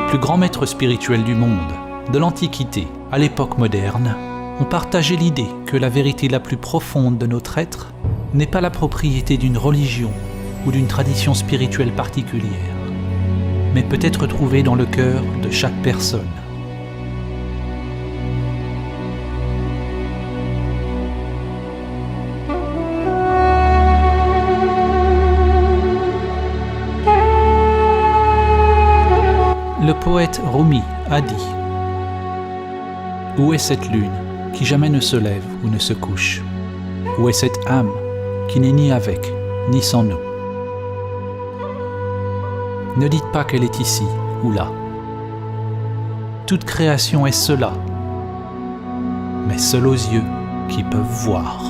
plus grands maîtres spirituels du monde, de l'Antiquité à l'époque moderne, ont partagé l'idée que la vérité la plus profonde de notre être n'est pas la propriété d'une religion ou d'une tradition spirituelle particulière, mais peut être trouvée dans le cœur de chaque personne. Le poète Rumi a dit « Où est cette lune qui jamais ne se lève ou ne se couche? Où est cette âme qui n'est ni avec ni sans nous? Ne dites pas qu'elle est ici ou là. Toute création est cela, mais seul aux yeux qui peuvent voir. »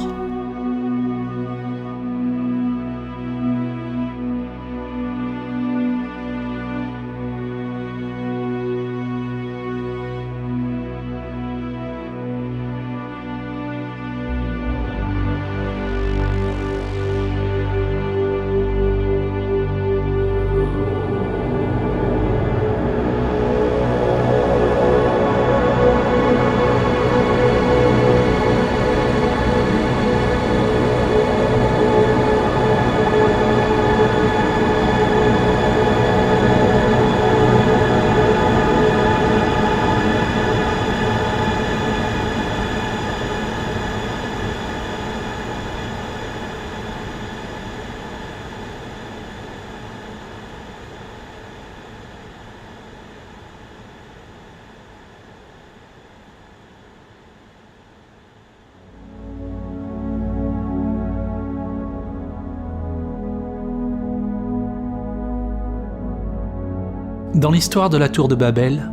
Dans l'histoire de la tour de Babel,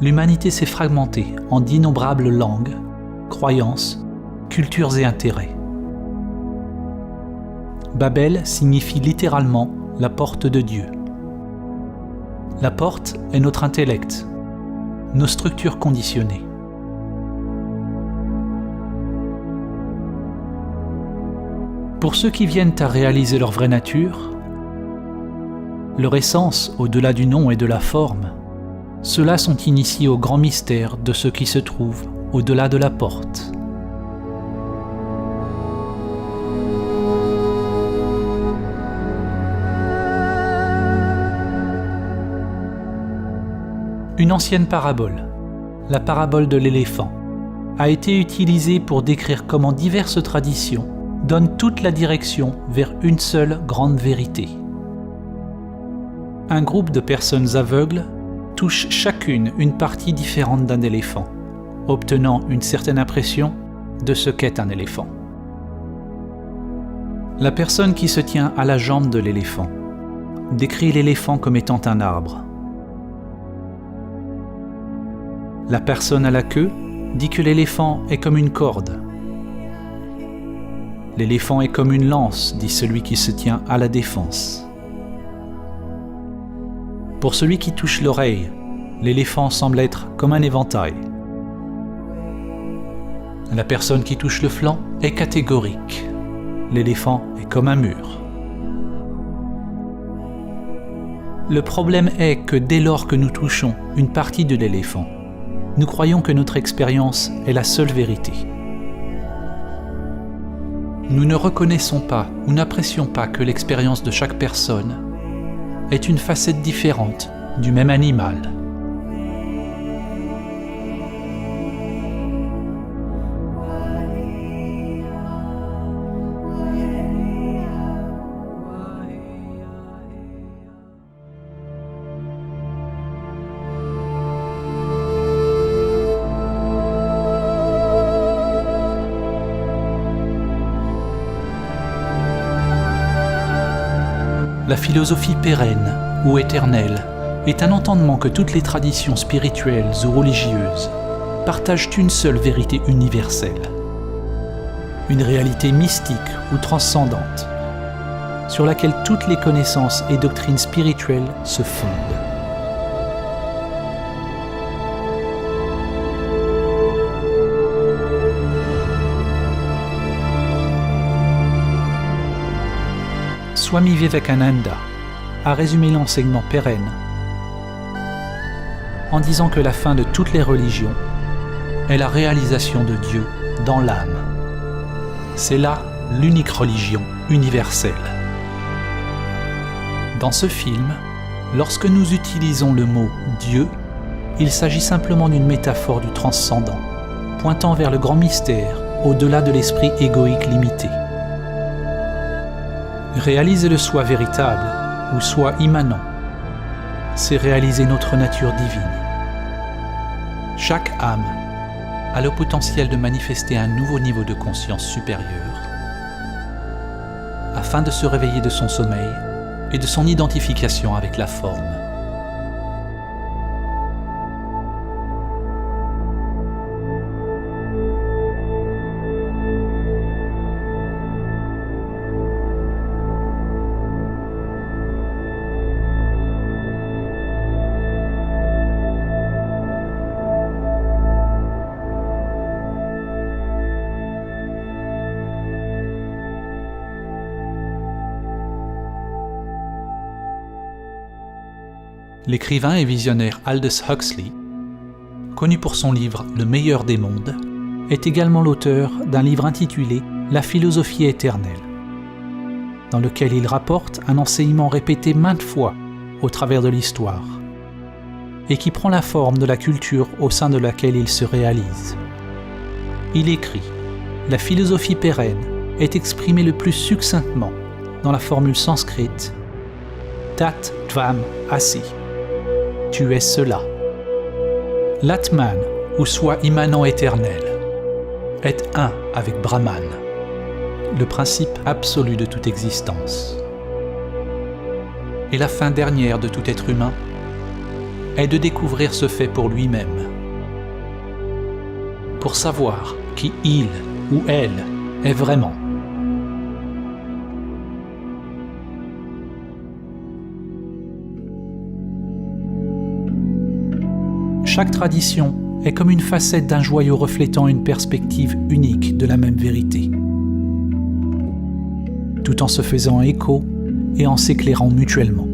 l'humanité s'est fragmentée en d'innombrables langues, croyances, cultures et intérêts. Babel signifie littéralement la porte de Dieu. La porte est notre intellect, nos structures conditionnées. Pour ceux qui viennent à réaliser leur vraie nature, leur essence au-delà du nom et de la forme, ceux-là sont initiés au grand mystère de ce qui se trouve au-delà de la porte. Une ancienne parabole, la parabole de l'éléphant, a été utilisée pour décrire comment diverses traditions donnent toute la direction vers une seule grande vérité. Un groupe de personnes aveugles touche chacune une partie différente d'un éléphant, obtenant une certaine impression de ce qu'est un éléphant. La personne qui se tient à la jambe de l'éléphant décrit l'éléphant comme étant un arbre. La personne à la queue dit que l'éléphant est comme une corde. L'éléphant est comme une lance, dit celui qui se tient à la défense. Pour celui qui touche l'oreille, l'éléphant semble être comme un éventail. La personne qui touche le flanc est catégorique. L'éléphant est comme un mur. Le problème est que dès lors que nous touchons une partie de l'éléphant, nous croyons que notre expérience est la seule vérité. Nous ne reconnaissons pas ou n'apprécions pas que l'expérience de chaque personne est une facette différente du même animal. La philosophie pérenne ou éternelle est un entendement que toutes les traditions spirituelles ou religieuses partagent une seule vérité universelle, une réalité mystique ou transcendante, sur laquelle toutes les connaissances et doctrines spirituelles se fondent. Swami Vivekananda a résumé l'enseignement pérenne en disant que la fin de toutes les religions est la réalisation de Dieu dans l'âme. C'est là l'unique religion universelle. Dans ce film, lorsque nous utilisons le mot « Dieu », il s'agit simplement d'une métaphore du transcendant, pointant vers le grand mystère au-delà de l'esprit égoïque limité. Réaliser le soi véritable ou soi immanent, c'est réaliser notre nature divine. Chaque âme a le potentiel de manifester un nouveau niveau de conscience supérieure afin de se réveiller de son sommeil et de son identification avec la forme. L'écrivain et visionnaire Aldous Huxley, connu pour son livre « Le meilleur des mondes », est également l'auteur d'un livre intitulé « La philosophie éternelle », dans lequel il rapporte un enseignement répété maintes fois au travers de l'histoire, et qui prend la forme de la culture au sein de laquelle il se réalise. Il écrit « La philosophie pérenne est exprimée le plus succinctement dans la formule sanskrite « Tat Tvam Asi ». Tu es cela. L'Atman, ou soi immanent éternel, est un avec Brahman, le principe absolu de toute existence. Et la fin dernière de tout être humain est de découvrir ce fait pour lui-même, pour savoir qui il ou elle est vraiment. Chaque tradition est comme une facette d'un joyau reflétant une perspective unique de la même vérité, tout en se faisant écho et en s'éclairant mutuellement.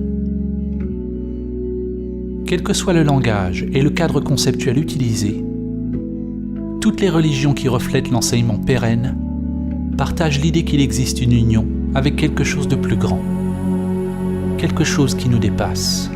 Quel que soit le langage et le cadre conceptuel utilisé, toutes les religions qui reflètent l'enseignement pérenne partagent l'idée qu'il existe une union avec quelque chose de plus grand, quelque chose qui nous dépasse.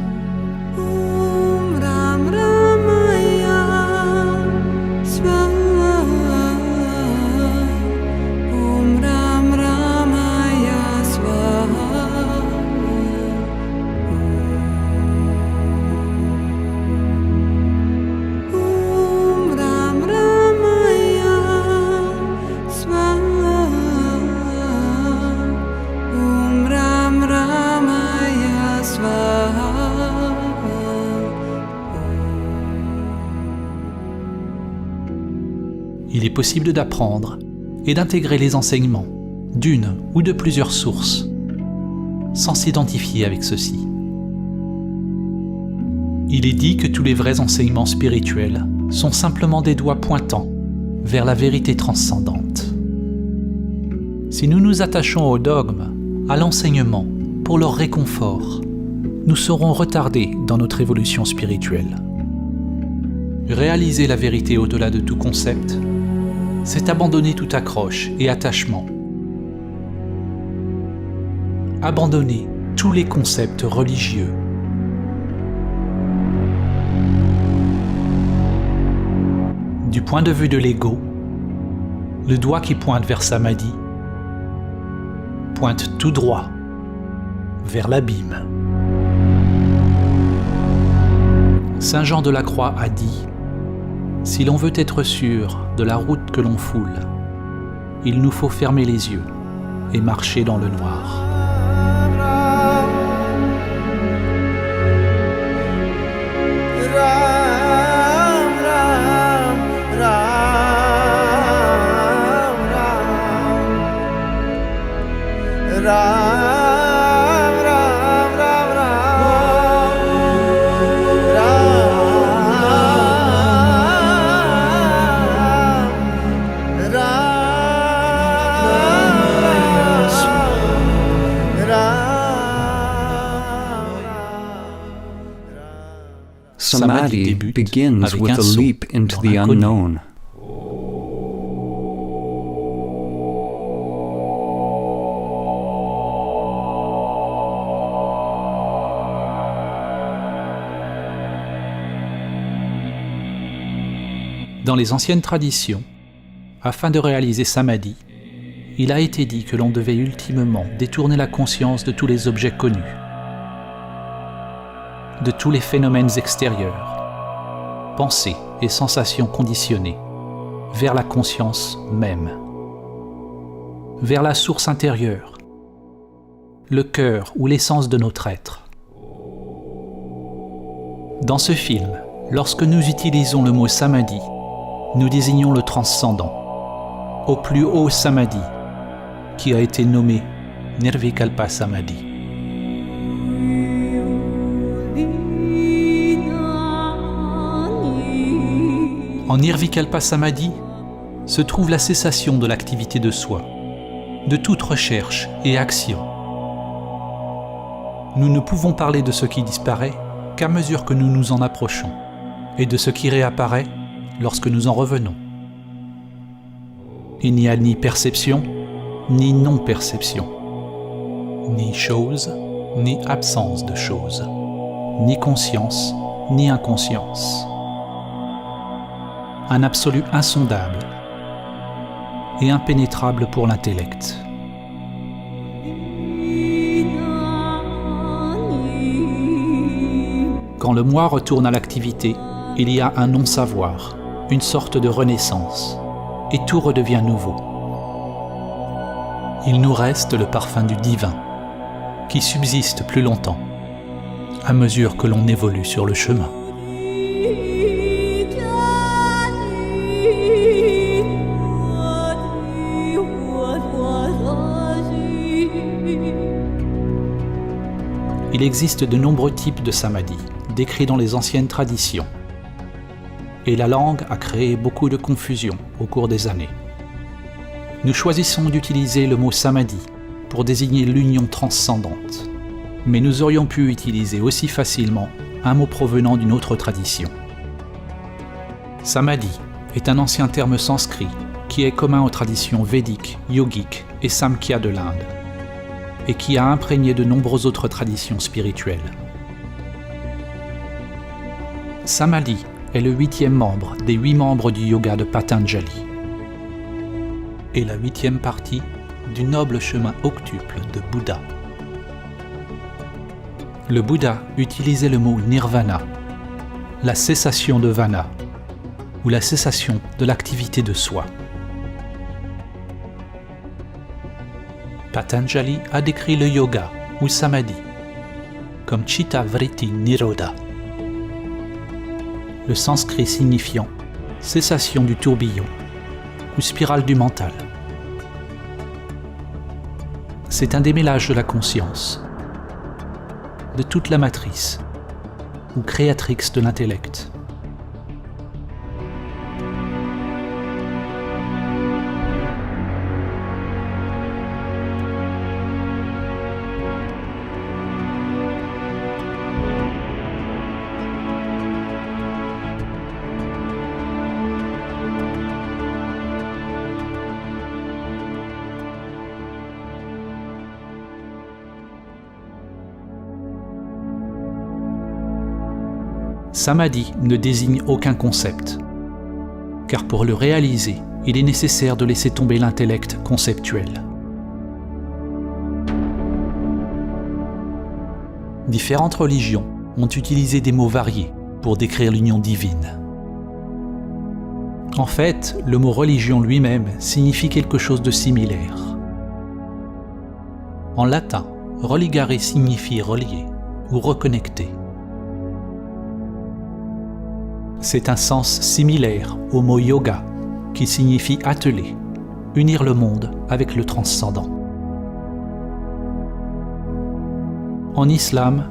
Il est possible d'apprendre et d'intégrer les enseignements d'une ou de plusieurs sources, sans s'identifier avec ceux-ci. Il est dit que tous les vrais enseignements spirituels sont simplement des doigts pointant vers la vérité transcendante. Si nous nous attachons au dogme, à l'enseignement, pour leur réconfort, nous serons retardés dans notre évolution spirituelle. Réaliser la vérité au-delà de tout concept, c'est abandonner toute accroche et attachement. Abandonner tous les concepts religieux. Du point de vue de l'ego, le doigt qui pointe vers Samadhi pointe tout droit vers l'abîme. Saint Jean de la Croix a dit : si l'on veut être sûr de la route que l'on foule, il nous faut fermer les yeux et marcher dans le noir. Samadhi Samadhi débute begins avec with un a saut leap into dans the l'inconnu. unknown. Dans les anciennes traditions, afin de réaliser Samadhi, il a été dit que l'on devait ultimement détourner la conscience de tous les objets connus, de tous les phénomènes extérieurs, pensées et sensations conditionnées, vers la conscience même, vers la source intérieure, le cœur ou l'essence de notre être. Dans ce film, lorsque nous utilisons le mot Samadhi, nous désignons le transcendant, au plus haut Samadhi, qui a été nommé Nirvikalpa Samadhi. En Nirvikalpa Samadhi se trouve la cessation de l'activité de soi, de toute recherche et action. Nous ne pouvons parler de ce qui disparaît qu'à mesure que nous nous en approchons, et de ce qui réapparaît lorsque nous en revenons. Il n'y a ni perception, ni non-perception, ni chose, ni absence de chose, ni conscience, ni inconscience. Un absolu insondable et impénétrable pour l'intellect. Quand le moi retourne à l'activité, il y a un non-savoir, une sorte de renaissance, et tout redevient nouveau. Il nous reste le parfum du divin, qui subsiste plus longtemps, à mesure que l'on évolue sur le chemin. Il existe de nombreux types de samadhi, décrits dans les anciennes traditions. Et la langue a créé beaucoup de confusion au cours des années. Nous choisissons d'utiliser le mot samadhi pour désigner l'union transcendante. Mais nous aurions pu utiliser aussi facilement un mot provenant d'une autre tradition. Samadhi est un ancien terme sanskrit qui est commun aux traditions védiques, yogiques et samkhya de l'Inde, et qui a imprégné de nombreuses autres traditions spirituelles. Samadhi est le 8e membre des 8 membres du yoga de Patanjali et la 8e partie du noble chemin octuple de Bouddha. Le Bouddha utilisait le mot nirvana, la cessation de vana, ou la cessation de l'activité de soi. Patanjali a décrit le yoga ou samadhi comme Chitta Vritti Nirodha, le sanskrit signifiant cessation du tourbillon ou spirale du mental. C'est un démêlage de la conscience, de toute la matrice ou créatrix de l'intellect. Samadhi ne désigne aucun concept, car pour le réaliser, il est nécessaire de laisser tomber l'intellect conceptuel. Différentes religions ont utilisé des mots variés pour décrire l'union divine. En fait, le mot religion lui-même signifie quelque chose de similaire. En latin, religare signifie relier ou reconnecter. C'est un sens similaire au mot yoga, qui signifie atteler, unir le monde avec le transcendant. En islam,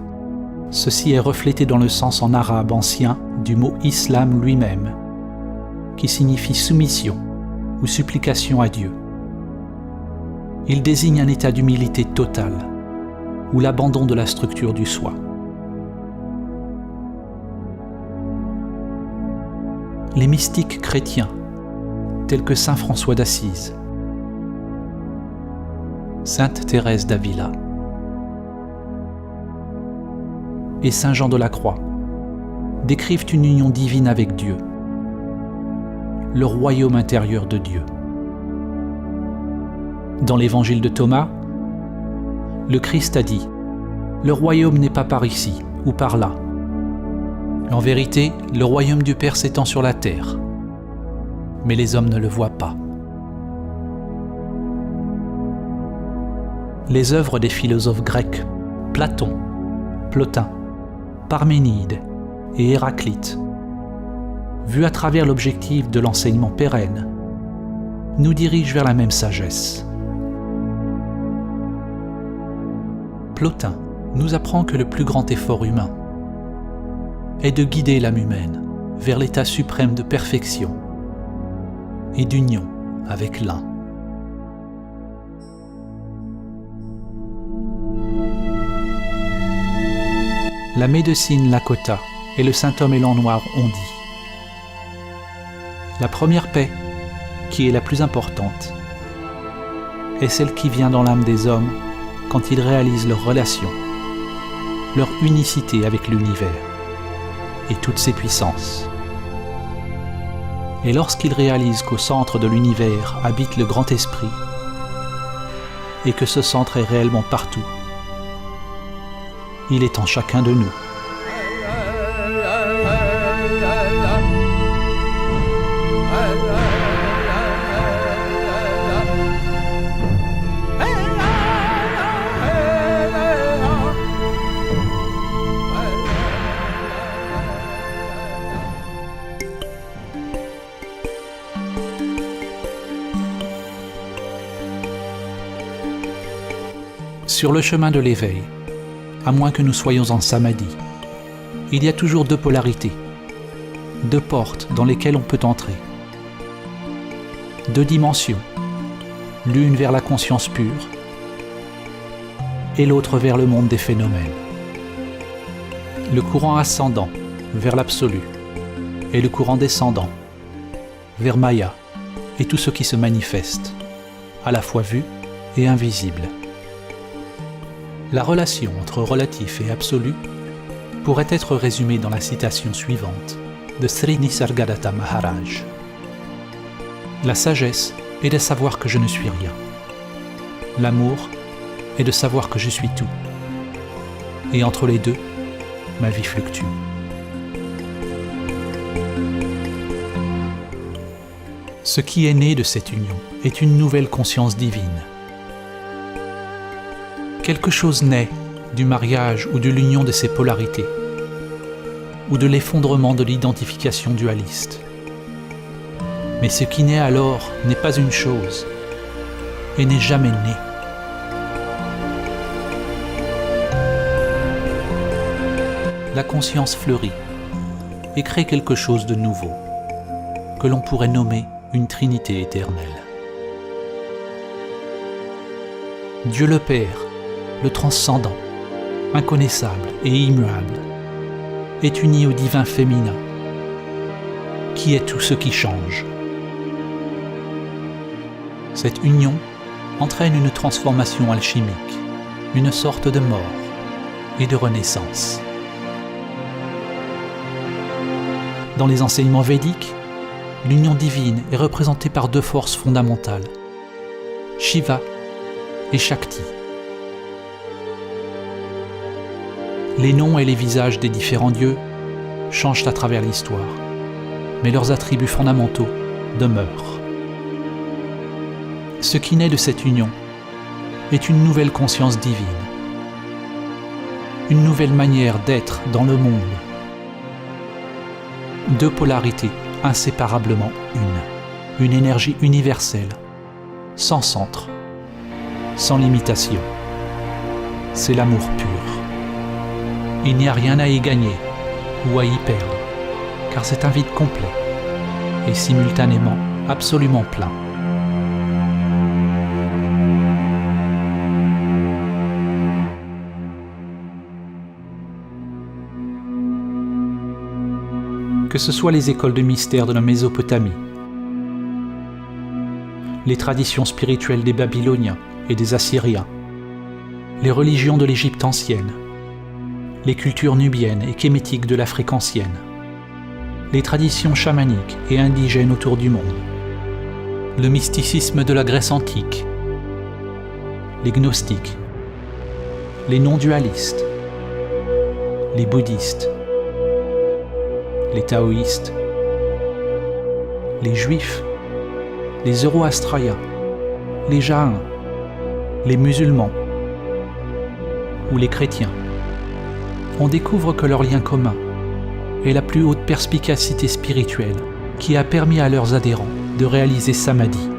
ceci est reflété dans le sens en arabe ancien du mot islam lui-même, qui signifie soumission ou supplication à Dieu. Il désigne un état d'humilité totale, ou l'abandon de la structure du soi. les mystiques chrétiens, tels que saint François d'Assise, sainte Thérèse d'Avila et saint Jean de la Croix, décrivent une union divine avec Dieu, le royaume intérieur de Dieu. Dans l'évangile de Thomas, le Christ a dit « Le royaume n'est pas par ici ou par là. En vérité, le royaume du Père s'étend sur la terre, mais les hommes ne le voient pas. » Les œuvres des philosophes grecs, Platon, Plotin, Parménide et Héraclite, vues à travers l'objectif de l'enseignement pérenne, nous dirigent vers la même sagesse. Plotin nous apprend que le plus grand effort humain est de guider l'âme humaine vers l'état suprême de perfection et d'union avec l'un. La médecine Lakota et le saint homme élan noir ont dit « La première paix, qui est la plus importante, est celle qui vient dans l'âme des hommes quand ils réalisent leur relation, leur unicité avec l'univers et toutes ses puissances. Et lorsqu'ils réalisent qu'au centre de l'univers habite le grand esprit et que ce centre est réellement partout, il est en chacun de nous. » Sur le chemin de l'éveil, à moins que nous soyons en samadhi, il y a toujours deux polarités, deux portes dans lesquelles on peut entrer, deux dimensions, l'une vers la conscience pure et l'autre vers le monde des phénomènes. Le courant ascendant vers l'absolu et le courant descendant vers Maya et tout ce qui se manifeste, à la fois vu et invisible. La relation entre relatif et absolu pourrait être résumée dans la citation suivante de Sri Nisargadatta Maharaj. La sagesse est de savoir que je ne suis rien. L'amour est de savoir que je suis tout. Et entre les deux, ma vie fluctue. Ce qui est né de cette union est une nouvelle conscience divine. Quelque chose naît du mariage ou de l'union de ces polarités, ou de l'effondrement de l'identification dualiste. Mais ce qui naît alors n'est pas une chose, et n'est jamais né. La conscience fleurit et crée quelque chose de nouveau, que l'on pourrait nommer une Trinité éternelle. Dieu le Père, le transcendant, inconnaissable et immuable, est uni au divin féminin, qui est tout ce qui change. Cette union entraîne une transformation alchimique, une sorte de mort et de renaissance. Dans les enseignements védiques, l'union divine est représentée par deux forces fondamentales, Shiva et Shakti. Les noms et les visages des différents dieux changent à travers l'histoire, mais leurs attributs fondamentaux demeurent. Ce qui naît de cette union est une nouvelle conscience divine, une nouvelle manière d'être dans le monde. Deux polarités inséparablement une énergie universelle, sans centre, sans limitation. C'est l'amour pur. Il n'y a rien à y gagner ou à y perdre, car c'est un vide complet et simultanément absolument plein. que ce soit les écoles de mystère de la Mésopotamie, les traditions spirituelles des Babyloniens et des Assyriens, les religions de l'Égypte ancienne, les cultures nubiennes et kémétiques de l'Afrique ancienne, les traditions chamaniques et indigènes autour du monde, le mysticisme de la Grèce antique, les gnostiques, les non-dualistes, les bouddhistes, les taoïstes, les juifs, les zoroastriens, les jaïns, les musulmans ou les chrétiens. On découvre que leur lien commun est la plus haute perspicacité spirituelle qui a permis à leurs adhérents de réaliser Samadhi.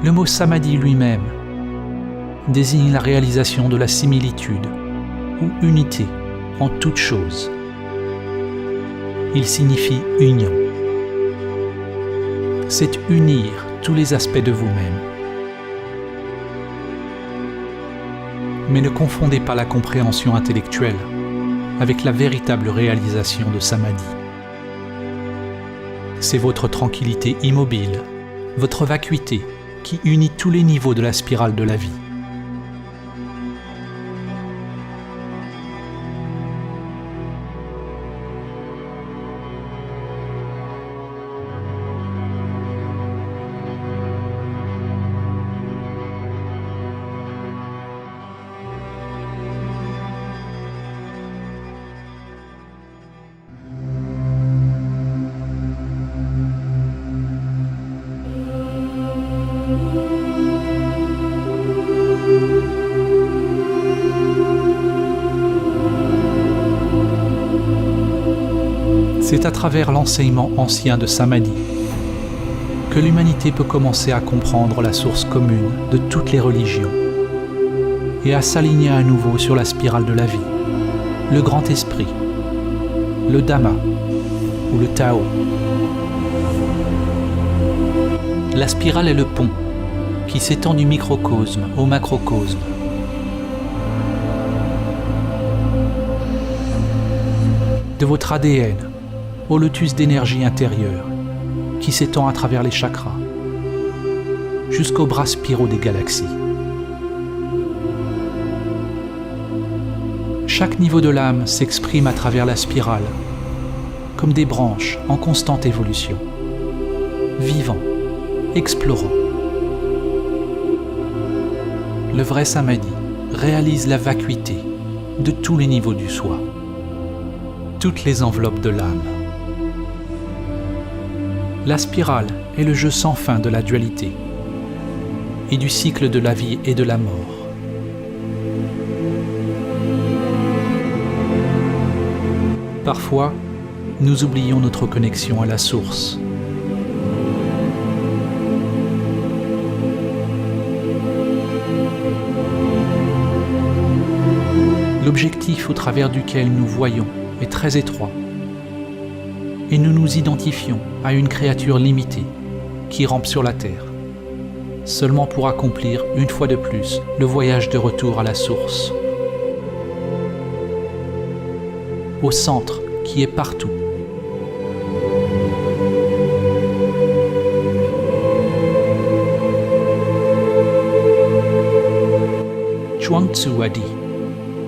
Le mot Samadhi lui-même désigne la réalisation de la similitude ou unité en toute chose. Il signifie union. C'est unir tous les aspects de vous-même. Mais ne confondez pas la compréhension intellectuelle avec la véritable réalisation de Samadhi. C'est votre tranquillité immobile, votre vacuité qui unit tous les niveaux de la spirale de la vie. C'est à travers l'enseignement ancien de Samadhi que l'humanité peut commencer à comprendre la source commune de toutes les religions et à s'aligner à nouveau sur la spirale de la vie, le grand esprit, le Dhamma ou le Tao. La spirale est le pont qui s'étend du microcosme au macrocosme. De votre ADN au lotus d'énergie intérieure qui s'étend à travers les chakras jusqu'aux bras spiraux des galaxies. Chaque niveau de l'âme s'exprime à travers la spirale comme des branches en constante évolution, vivant, explorant. Le vrai Samadhi réalise la vacuité de tous les niveaux du soi, toutes les enveloppes de l'âme. La spirale est le jeu sans fin de la dualité et du cycle de la vie et de la mort. Parfois, nous oublions notre connexion à la source. L'objectif au travers duquel nous voyons est très étroit et nous nous identifions à une créature limitée qui rampe sur la terre, seulement pour accomplir une fois de plus le voyage de retour à la source, au centre qui est partout. Chuang Tzu a dit: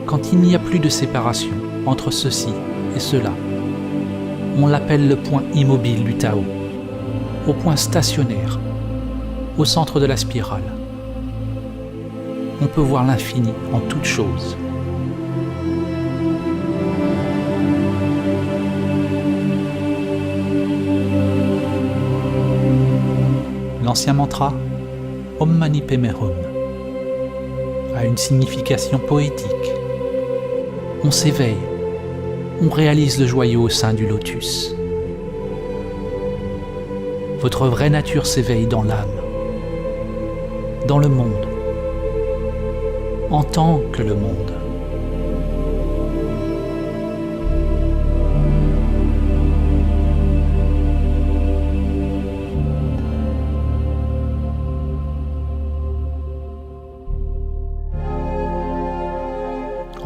quand il n'y a plus de séparation entre ceci et cela, on l'appelle le point immobile du Tao, au point stationnaire, au centre de la spirale. On peut voir l'infini en toutes choses. L'ancien mantra Om Mani Padme Hum a une signification poétique. On s'éveille, on réalise le joyau au sein du lotus. Votre vraie nature s'éveille dans l'âme, dans le monde, en tant que le monde.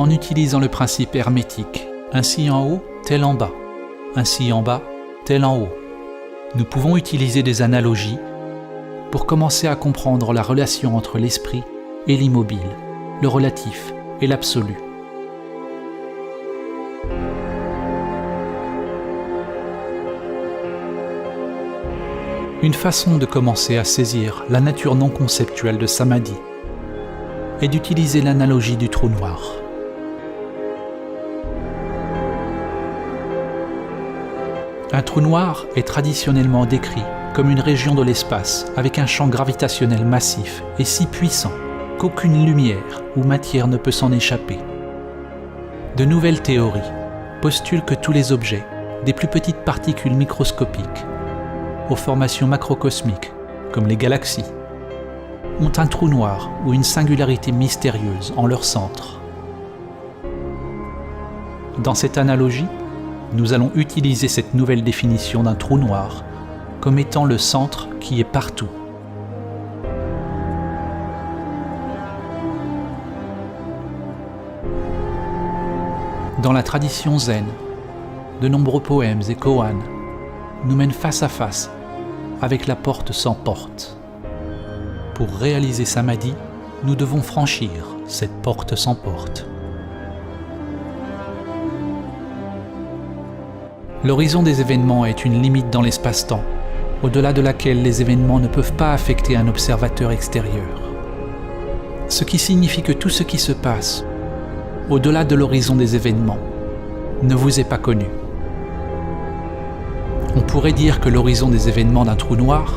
en utilisant le principe hermétique, ainsi en haut, tel en bas, ainsi en bas, tel en haut. Nous pouvons utiliser des analogies pour commencer à comprendre la relation entre l'esprit et l'immobile, le relatif et l'absolu. Une façon de commencer à saisir la nature non conceptuelle de Samadhi est d'utiliser l'analogie du trou noir. Un trou noir est traditionnellement décrit comme une région de l'espace avec un champ gravitationnel massif et si puissant qu'aucune lumière ou matière ne peut s'en échapper. De nouvelles théories postulent que tous les objets, des plus petites particules microscopiques aux formations macrocosmiques, comme les galaxies, ont un trou noir ou une singularité mystérieuse en leur centre. Dans cette analogie, nous allons utiliser cette nouvelle définition d'un trou noir comme étant le centre qui est partout. Dans la tradition zen, de nombreux poèmes et koans nous mènent face à face avec la porte sans porte. Pour réaliser Samadhi, nous devons franchir cette porte sans porte. L'horizon des événements est une limite dans l'espace-temps, au-delà de laquelle les événements ne peuvent pas affecter un observateur extérieur. Ce qui signifie que tout ce qui se passe, au-delà de l'horizon des événements, ne vous est pas connu. On pourrait dire que l'horizon des événements d'un trou noir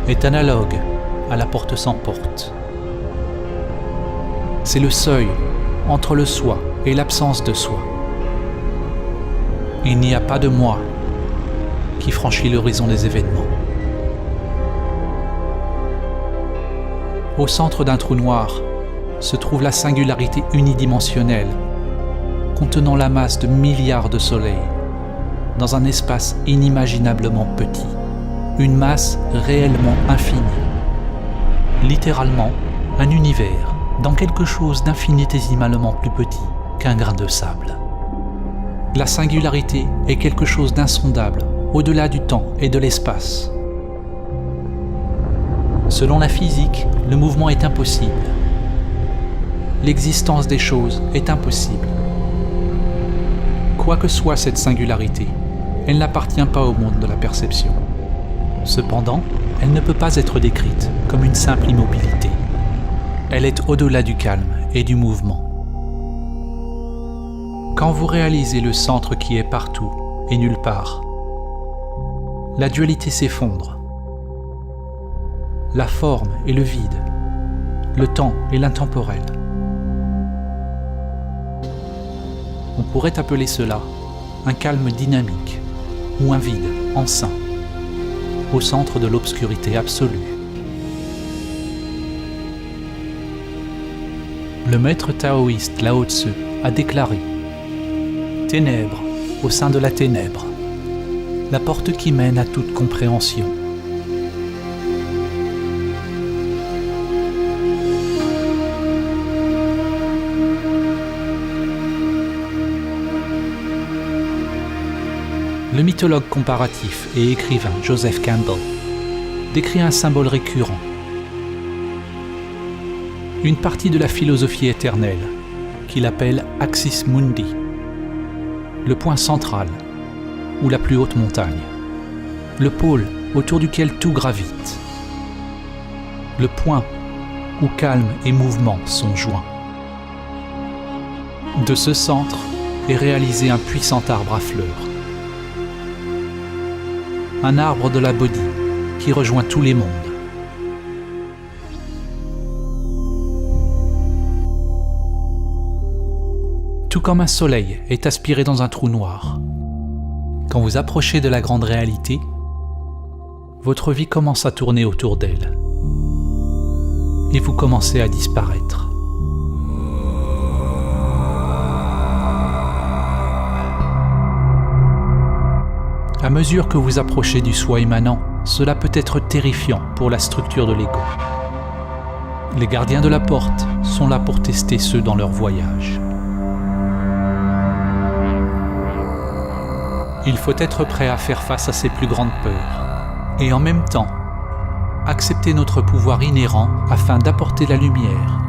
est analogue à la porte sans porte. C'est le seuil entre le soi et l'absence de soi. Il n'y a pas de moi qui franchit l'horizon des événements. Au centre d'un trou noir se trouve la singularité unidimensionnelle, contenant la masse de milliards de soleils, dans un espace inimaginablement petit, une masse réellement infinie. Littéralement, un univers dans quelque chose d'infinitésimalement plus petit qu'un grain de sable. La singularité est quelque chose d'insondable, au-delà du temps et de l'espace. Selon la physique, le mouvement est impossible. L'existence des choses est impossible. Quoi que soit cette singularité, elle n'appartient pas au monde de la perception. Cependant, elle ne peut pas être décrite comme une simple immobilité. Elle est au-delà du calme et du mouvement. Quand vous réalisez le centre qui est partout et nulle part, la dualité s'effondre. La forme et le vide, le temps et l'intemporel. On pourrait appeler cela un calme dynamique ou un vide enceint, au centre de l'obscurité absolue. Le maître taoïste Lao Tzu a déclaré « Ténèbres au sein de la ténèbre, la porte qui mène à toute compréhension. » Le mythologue comparatif et écrivain Joseph Campbell décrit un symbole récurrent, une partie de la philosophie éternelle qu'il appelle Axis Mundi, le point central ou la plus haute montagne, le pôle autour duquel tout gravite, le point où calme et mouvement sont joints. De ce centre est réalisé un puissant arbre à fleurs, un arbre de la Bodhi qui rejoint tous les mondes. Tout comme un soleil est aspiré dans un trou noir. Quand vous approchez de la grande réalité, votre vie commence à tourner autour d'elle. Et vous commencez à disparaître. À mesure que vous approchez du soi immanent, cela peut être terrifiant pour la structure de l'ego. Les gardiens de la porte sont là pour tester ceux dans leur voyage. Il faut être prêt à faire face à ses plus grandes peurs et en même temps accepter notre pouvoir inhérent afin d'apporter la lumière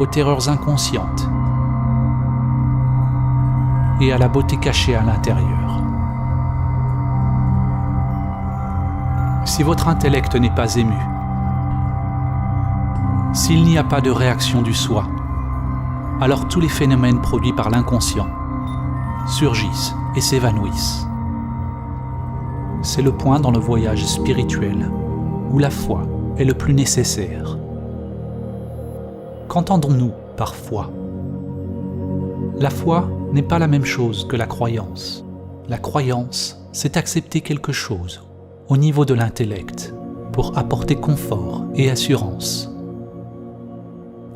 aux terreurs inconscientes et à la beauté cachée à l'intérieur. Si votre intellect n'est pas ému, s'il n'y a pas de réaction du soi, alors tous les phénomènes produits par l'inconscient surgissent et s'évanouissent. C'est le point dans le voyage spirituel où la foi est le plus nécessaire. Qu'entendons-nous par foi ? La foi n'est pas la même chose que la croyance. La croyance, c'est accepter quelque chose au niveau de l'intellect pour apporter confort et assurance.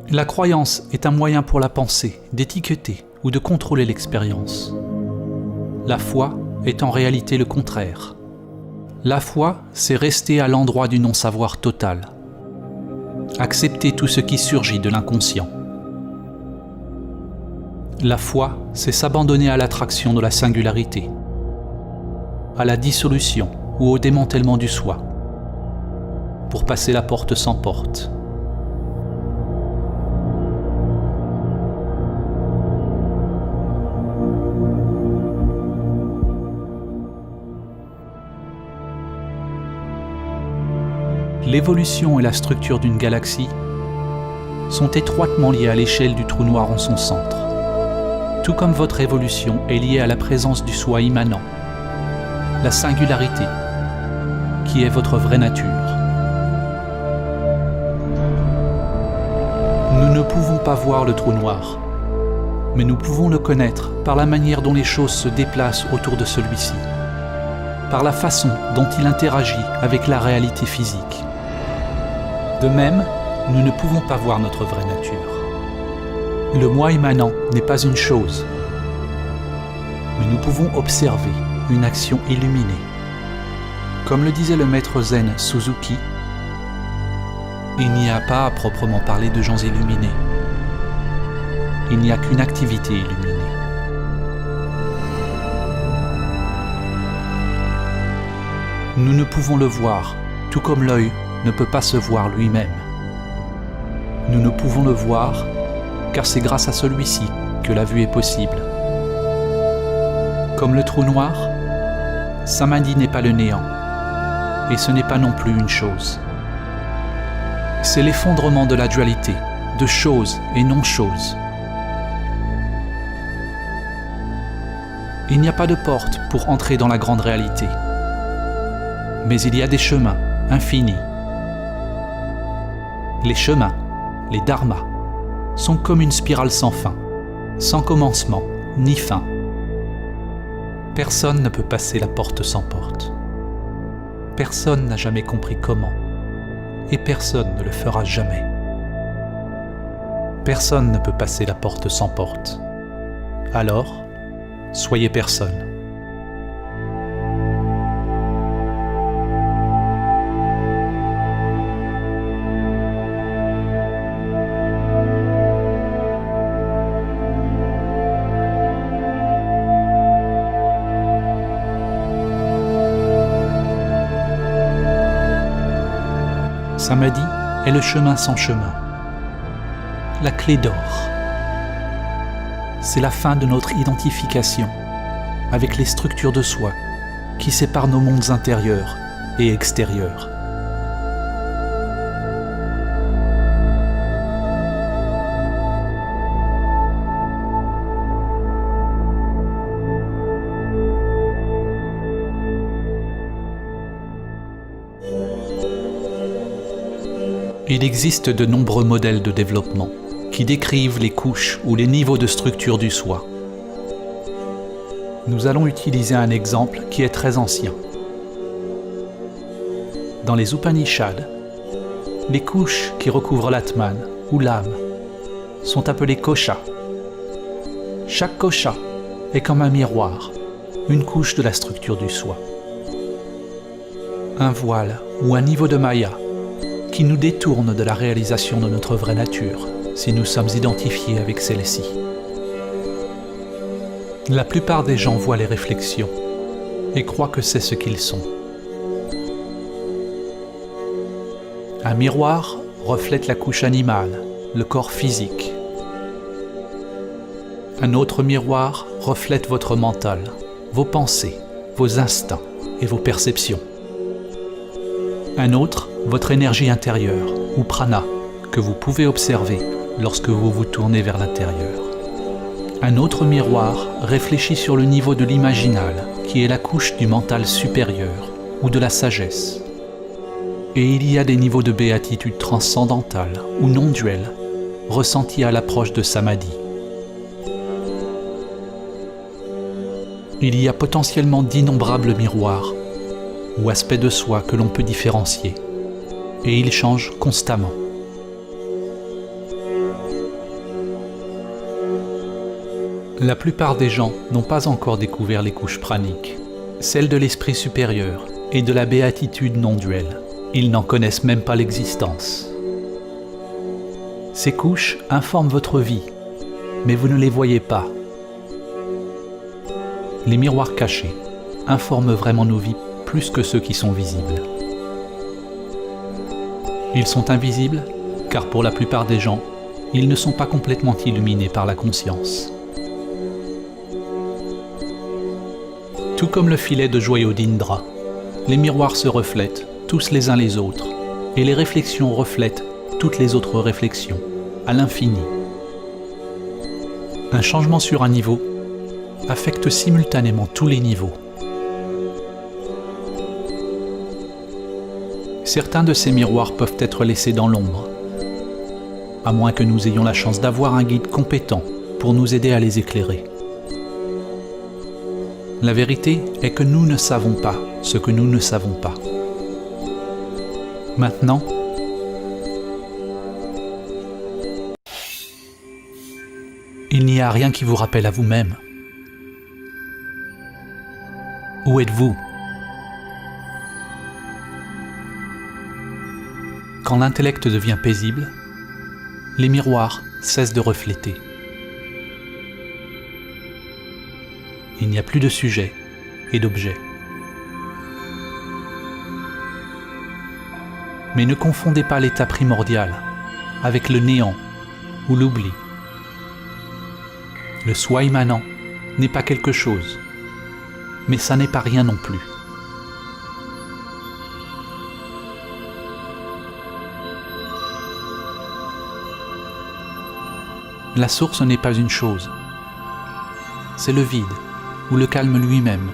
La croyance est un moyen pour la pensée d'étiqueter ou de contrôler l'expérience. La foi est en réalité le contraire. La foi, c'est rester à l'endroit du non-savoir total. Accepter tout ce qui surgit de l'inconscient. La foi, c'est s'abandonner à l'attraction de la singularité, à la dissolution ou au démantèlement du soi, pour passer la porte sans porte. L'évolution et la structure d'une galaxie sont étroitement liées à l'échelle du trou noir en son centre, tout comme votre évolution est liée à la présence du soi immanent, la singularité, qui est votre vraie nature. Nous ne pouvons pas voir le trou noir, mais nous pouvons le connaître par la manière dont les choses se déplacent autour de celui-ci, par la façon dont il interagit avec la réalité physique. De même, nous ne pouvons pas voir notre vraie nature. Le moi immanent n'est pas une chose, mais nous pouvons observer une action illuminée. Comme le disait le maître zen Suzuki, il n'y a pas à proprement parler de gens illuminés. Il n'y a qu'une activité illuminée. Nous ne pouvons le voir, tout comme l'œil ne peut pas se voir lui-même. Nous ne pouvons le voir car c'est grâce à celui-ci que la vue est possible. Comme le trou noir, Samadhi n'est pas le néant, et ce n'est pas non plus une chose. C'est l'effondrement de la dualité, de choses et non-choses. Il n'y a pas de porte pour entrer dans la grande réalité, mais il y a des chemins infinis. Les chemins, les dharmas, sont comme une spirale sans fin, sans commencement ni fin. Personne ne peut passer la porte sans porte. Personne n'a jamais compris comment, et personne ne le fera jamais. Personne ne peut passer la porte sans porte. Alors, soyez personne. Samadhi est le chemin sans chemin, la clé d'or. C'est la fin de notre identification avec les structures de soi qui séparent nos mondes intérieurs et extérieurs. Il existe de nombreux modèles de développement qui décrivent les couches ou les niveaux de structure du soi. Nous allons utiliser un exemple qui est très ancien. Dans les Upanishads, les couches qui recouvrent l'Atman ou l'âme sont appelées koshas. Chaque kosha est comme un miroir, une couche de la structure du soi. Un voile ou un niveau de maya qui nous détourne de la réalisation de notre vraie nature si nous sommes identifiés avec celle-ci. La plupart des gens voient les réflexions et croient que c'est ce qu'ils sont. Un miroir reflète la couche animale, le corps physique. Un autre miroir reflète votre mental, vos pensées, vos instincts et vos perceptions. Un autre, votre énergie intérieure, ou prana, que vous pouvez observer lorsque vous vous tournez vers l'intérieur. Un autre miroir réfléchit sur le niveau de l'imaginal, qui est la couche du mental supérieur, ou de la sagesse. Et il y a des niveaux de béatitude transcendantale, ou non-duelle, ressentis à l'approche de Samadhi. Il y a potentiellement d'innombrables miroirs, ou aspects de soi que l'on peut différencier, et ils changent constamment. La plupart des gens n'ont pas encore découvert les couches praniques, celles de l'esprit supérieur et de la béatitude non-duelle. Ils n'en connaissent même pas l'existence. Ces couches informent votre vie, mais vous ne les voyez pas. Les miroirs cachés informent vraiment nos vies plus que ceux qui sont visibles. Ils sont invisibles car pour la plupart des gens, ils ne sont pas complètement illuminés par la conscience. Tout comme le filet de joyaux d'Indra, les miroirs se reflètent tous les uns les autres, et les réflexions reflètent toutes les autres réflexions, à l'infini. Un changement sur un niveau affecte simultanément tous les niveaux. Certains de ces miroirs peuvent être laissés dans l'ombre, à moins que nous ayons la chance d'avoir un guide compétent pour nous aider à les éclairer. La vérité est que nous ne savons pas ce que nous ne savons pas. Maintenant, il n'y a rien qui vous rappelle à vous-même. Où êtes-vous? Quand l'intellect devient paisible, les miroirs cessent de refléter. Il n'y a plus de sujet et d'objet. Mais ne confondez pas l'état primordial avec le néant ou l'oubli. Le soi immanent n'est pas quelque chose, mais ça n'est pas rien non plus. La source n'est pas une chose, c'est le vide ou le calme lui-même.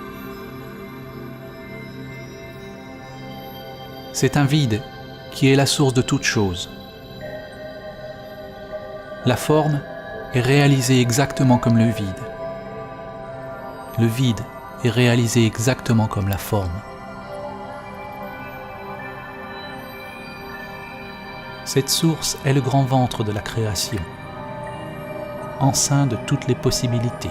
C'est un vide qui est la source de toute chose. La forme est réalisée exactement comme le vide. Le vide est réalisé exactement comme la forme. Cette source est le grand ventre de la création, enceint de toutes les possibilités.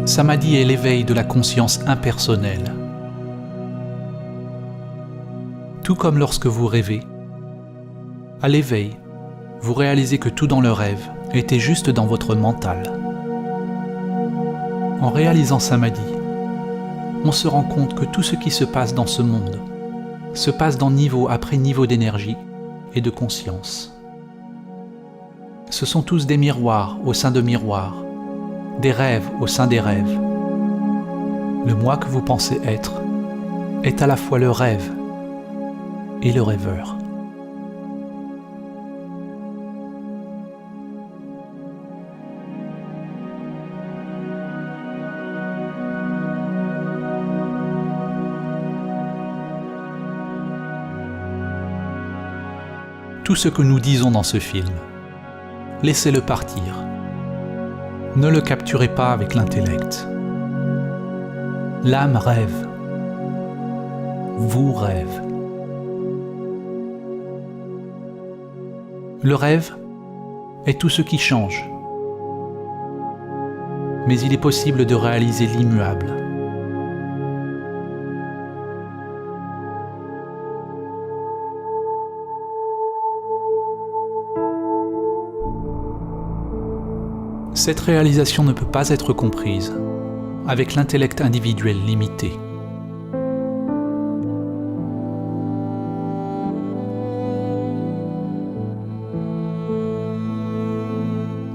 Samadhi est l'éveil de la conscience impersonnelle. Tout comme lorsque vous rêvez, à l'éveil, vous réalisez que tout dans le rêve était juste dans votre mental. En réalisant Samadhi, on se rend compte que tout ce qui se passe dans ce monde se passe dans niveau après niveau d'énergie et de conscience. Ce sont tous des miroirs au sein de miroirs, des rêves au sein des rêves. Le moi que vous pensez être est à la fois le rêve et le rêveur. Tout ce que nous disons dans ce film, laissez-le partir. Ne le capturez pas avec l'intellect. L'âme rêve. Vous rêve. Le rêve est tout ce qui change. Mais il est possible de réaliser l'immuable. Cette réalisation ne peut pas être comprise avec l'intellect individuel limité.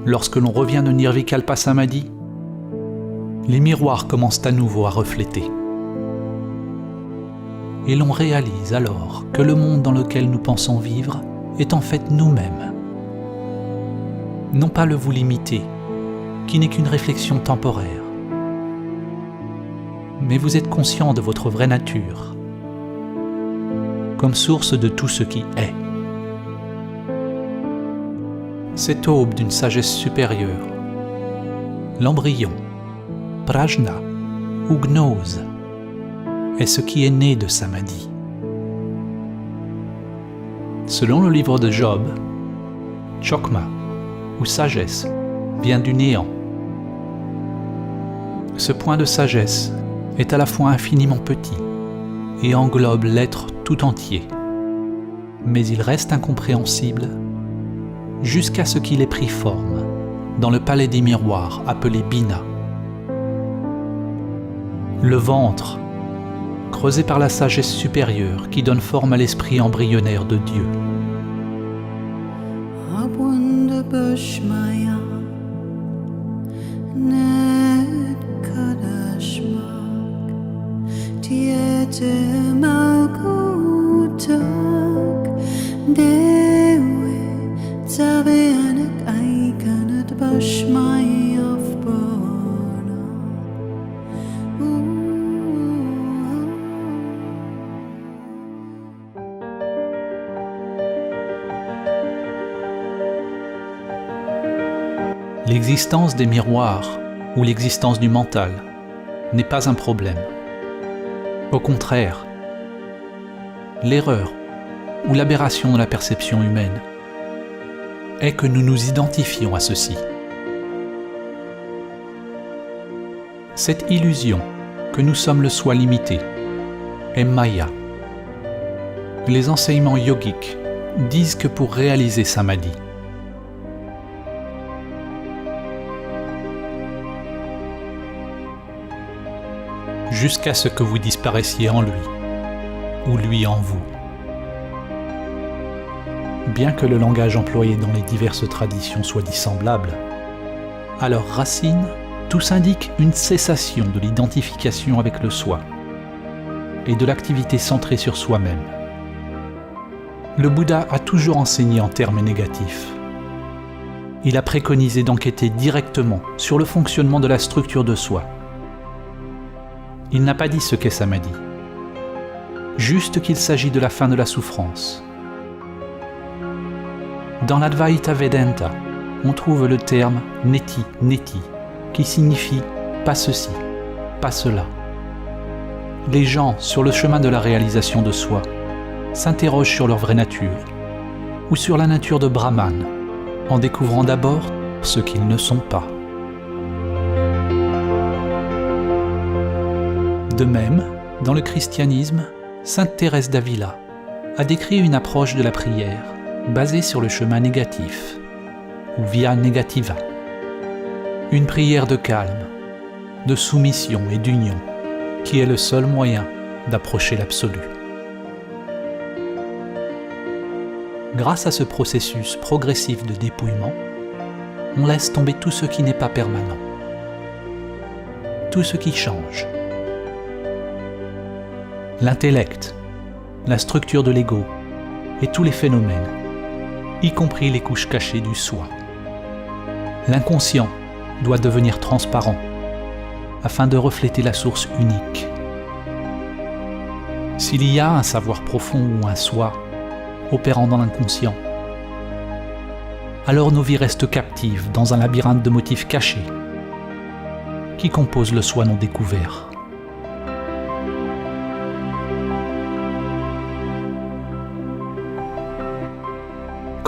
Lorsque l'on revient de Nirvikalpa Samadhi, les miroirs commencent à nouveau à refléter. Et l'on réalise alors que le monde dans lequel nous pensons vivre est en fait nous-mêmes. Non pas le vous limité, qui n'est qu'une réflexion temporaire. Mais vous êtes conscient de votre vraie nature, comme source de tout ce qui est. Cette aube d'une sagesse supérieure, l'embryon, prajna ou gnose, est ce qui est né de Samadhi. Selon le livre de Job, chokma ou sagesse vient du néant. Ce point de sagesse est à la fois infiniment petit et englobe l'être tout entier, mais il reste incompréhensible jusqu'à ce qu'il ait pris forme dans le palais des miroirs appelé Bina. Le ventre, creusé par la sagesse supérieure qui donne forme à l'esprit embryonnaire de Dieu. L'existence des miroirs ou l'existence du mental n'est pas un problème. Au contraire, l'erreur ou l'aberration de la perception humaine est que nous nous identifions à ceci. Cette illusion que nous sommes le soi limité est Maya. Les enseignements yogiques disent que pour réaliser Samadhi, jusqu'à ce que vous disparaissiez en lui, ou lui en vous. Bien que le langage employé dans les diverses traditions soit dissemblable, à leur racine, tous indiquent une cessation de l'identification avec le soi et de l'activité centrée sur soi-même. Le Bouddha a toujours enseigné en termes négatifs. Il a préconisé d'enquêter directement sur le fonctionnement de la structure de soi. Il n'a pas dit ce qu'est Samadhi, juste qu'il s'agit de la fin de la souffrance. Dans l'Advaita Vedanta, on trouve le terme neti, neti, qui signifie pas ceci, pas cela. Les gens, sur le chemin de la réalisation de soi, s'interrogent sur leur vraie nature, ou sur la nature de Brahman, en découvrant d'abord ce qu'ils ne sont pas. De même, dans le christianisme, Sainte Thérèse d'Avila a décrit une approche de la prière basée sur le chemin négatif, ou via negativa. Une prière de calme, de soumission et d'union, qui est le seul moyen d'approcher l'absolu. Grâce à ce processus progressif de dépouillement, on laisse tomber tout ce qui n'est pas permanent, tout ce qui change. L'intellect, la structure de l'ego et tous les phénomènes, y compris les couches cachées du soi. L'inconscient doit devenir transparent afin de refléter la source unique. S'il y a un savoir profond ou un soi opérant dans l'inconscient, alors nos vies restent captives dans un labyrinthe de motifs cachés qui composent le soi non découvert.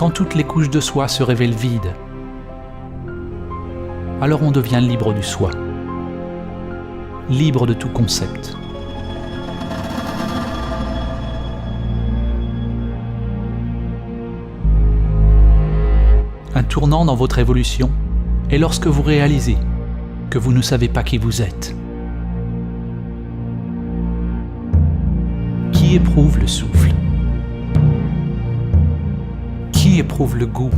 Quand toutes les couches de soi se révèlent vides alors on devient libre du soi, libre de tout concept. Un tournant dans votre évolution est lorsque vous réalisez que vous ne savez pas qui vous êtes. Qui éprouve le souffle? Qui éprouve le goût?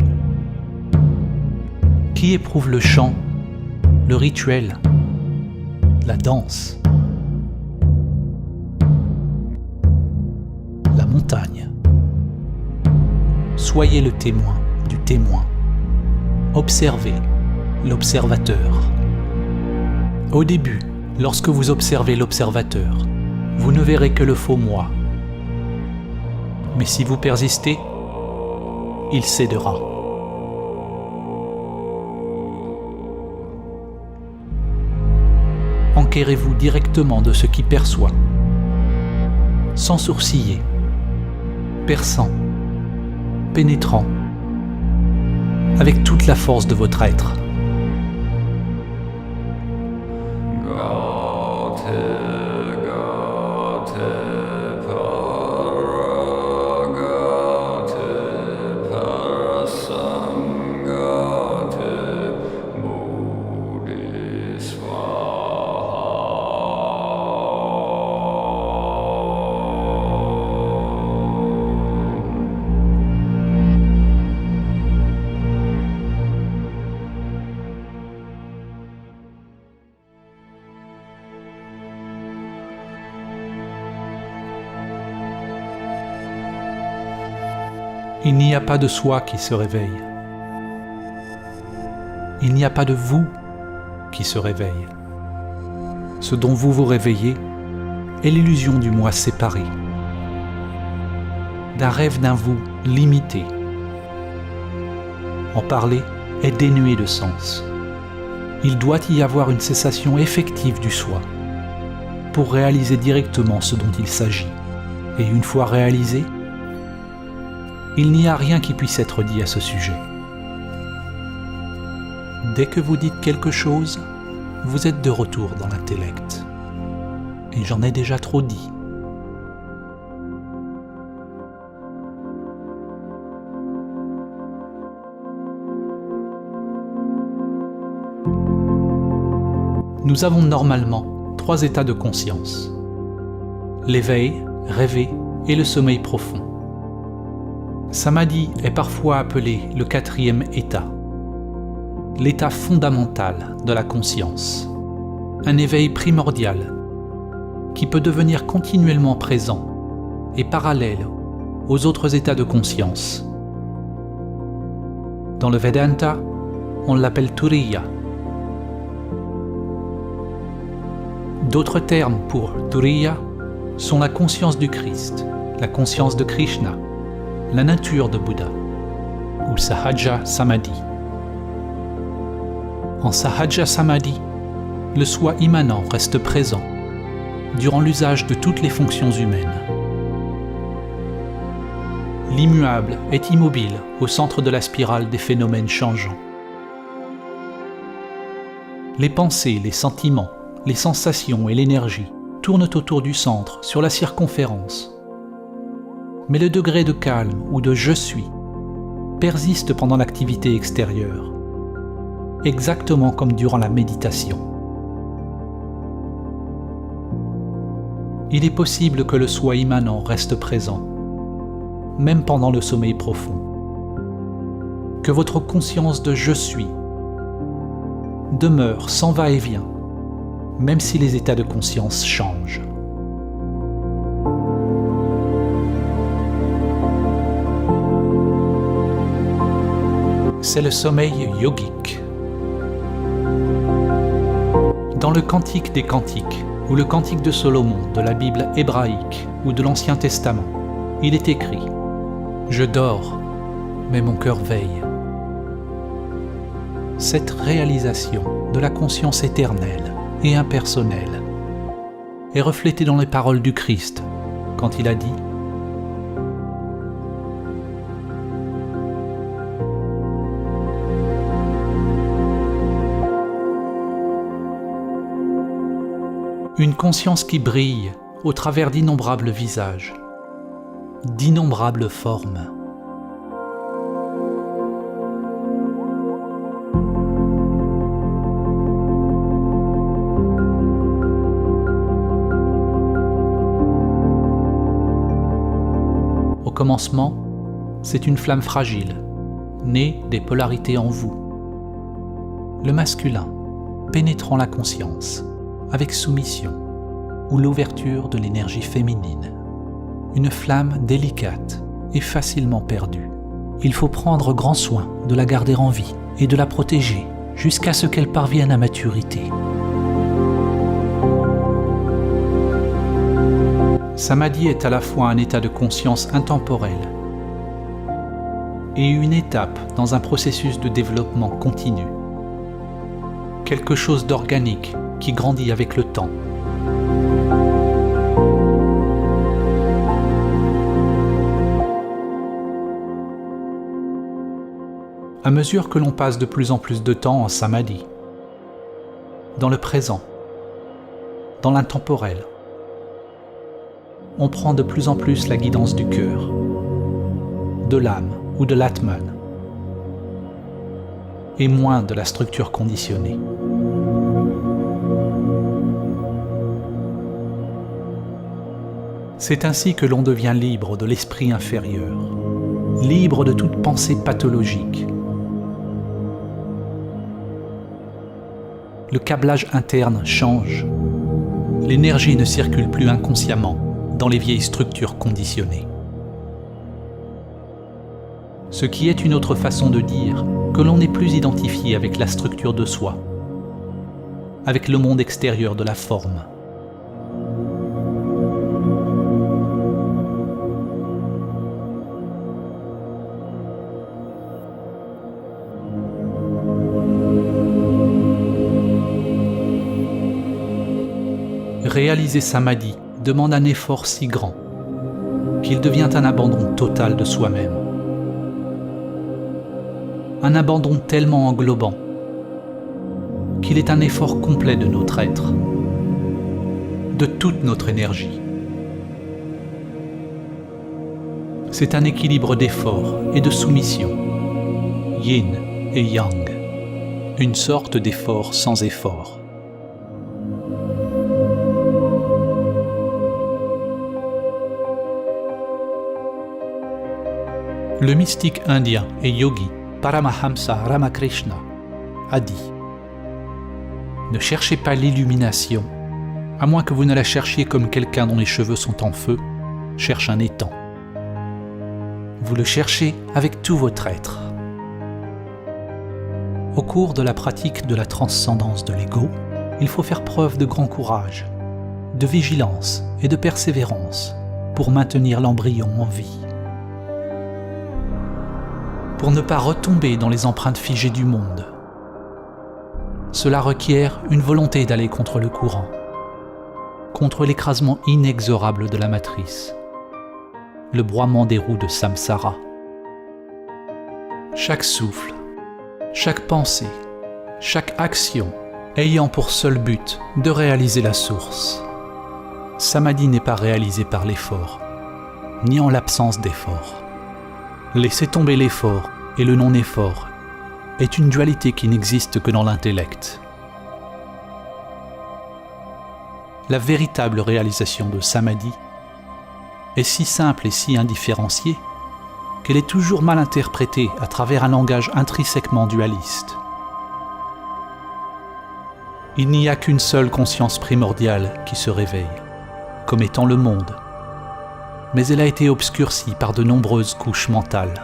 Qui éprouve le chant, le rituel, la danse, la montagne? Soyez le témoin du témoin. Observez l'observateur. Au début, lorsque vous observez l'observateur, vous ne verrez que le faux moi. Mais si vous persistez, il cédera. Enquérez-vous directement de ce qui perçoit, sans sourciller, perçant, pénétrant, avec toute la force de votre être. Il n'y a pas de soi qui se réveille. Il n'y a pas de vous qui se réveille. Ce dont vous vous réveillez est l'illusion du moi séparé, d'un rêve d'un vous limité. En parler est dénué de sens. Il doit y avoir une cessation effective du soi pour réaliser directement ce dont il s'agit. Et une fois réalisé, il n'y a rien qui puisse être dit à ce sujet. Dès que vous dites quelque chose, vous êtes de retour dans l'intellect. Et j'en ai déjà trop dit. Nous avons normalement 3 états de conscience. L'éveil, rêver et le sommeil profond. Samadhi est parfois appelé le 4e état, l'état fondamental de la conscience, un éveil primordial qui peut devenir continuellement présent et parallèle aux autres états de conscience. Dans le Vedanta, on l'appelle Turiya. D'autres termes pour Turiya sont la conscience du Christ, la conscience de Krishna, la nature de Bouddha, ou Sahaja Samadhi. En Sahaja Samadhi, le soi immanent reste présent durant l'usage de toutes les fonctions humaines. L'immuable est immobile au centre de la spirale des phénomènes changeants. Les pensées, les sentiments, les sensations et l'énergie tournent autour du centre, sur la circonférence. Mais le degré de calme ou de « je suis » persiste pendant l'activité extérieure, exactement comme durant la méditation. Il est possible que le soi immanent reste présent, même pendant le sommeil profond. Que votre conscience de « je suis » demeure sans va-et-vient, même si les états de conscience changent. C'est le sommeil yogique. Dans le Cantique des Cantiques, ou le Cantique de Solomon de la Bible hébraïque ou de l'Ancien Testament, il est écrit « Je dors, mais mon cœur veille ». Cette réalisation de la conscience éternelle et impersonnelle est reflétée dans les paroles du Christ quand il a dit « Une conscience qui brille au travers d'innombrables visages, d'innombrables formes. Au commencement, c'est une flamme fragile, née des polarités en vous. Le masculin, pénétrant la conscience, avec soumission, ou l'ouverture de l'énergie féminine. Une flamme délicate et facilement perdue. Il faut prendre grand soin de la garder en vie et de la protéger jusqu'à ce qu'elle parvienne à maturité. Samadhi est à la fois un état de conscience intemporel et une étape dans un processus de développement continu. Quelque chose d'organique qui grandit avec le temps. À mesure que l'on passe de plus en plus de temps en samadhi, dans le présent, dans l'intemporel, on prend de plus en plus la guidance du cœur, de l'âme ou de l'atman, et moins de la structure conditionnée. C'est ainsi que l'on devient libre de l'esprit inférieur, libre de toute pensée pathologique. Le câblage interne change. L'énergie ne circule plus inconsciemment dans les vieilles structures conditionnées. Ce qui est une autre façon de dire que l'on n'est plus identifié avec la structure de soi, avec le monde extérieur de la forme. Réaliser samadhi demande un effort si grand qu'il devient un abandon total de soi-même. Un abandon tellement englobant qu'il est un effort complet de notre être, de toute notre énergie. C'est un équilibre d'effort et de soumission, yin et yang, une sorte d'effort sans effort. Le mystique indien et yogi Paramahamsa Ramakrishna a dit « Ne cherchez pas l'illumination, à moins que vous ne la cherchiez comme quelqu'un dont les cheveux sont en feu, cherche un étang. Vous le cherchez avec tout votre être. » Au cours de la pratique de la transcendance de l'ego, il faut faire preuve de grand courage, de vigilance et de persévérance pour maintenir l'embryon en vie. Pour ne pas retomber dans les empreintes figées du monde. Cela requiert une volonté d'aller contre le courant, contre l'écrasement inexorable de la matrice, le broiement des roues de samsara. Chaque souffle, chaque pensée, chaque action ayant pour seul but de réaliser la source. Samadhi n'est pas réalisé par l'effort, ni en l'absence d'effort. Laisser tomber l'effort et le non-effort est une dualité qui n'existe que dans l'intellect. La véritable réalisation de samadhi est si simple et si indifférenciée qu'elle est toujours mal interprétée à travers un langage intrinsèquement dualiste. Il n'y a qu'une seule conscience primordiale qui se réveille, comme étant le monde, mais elle a été obscurcie par de nombreuses couches mentales.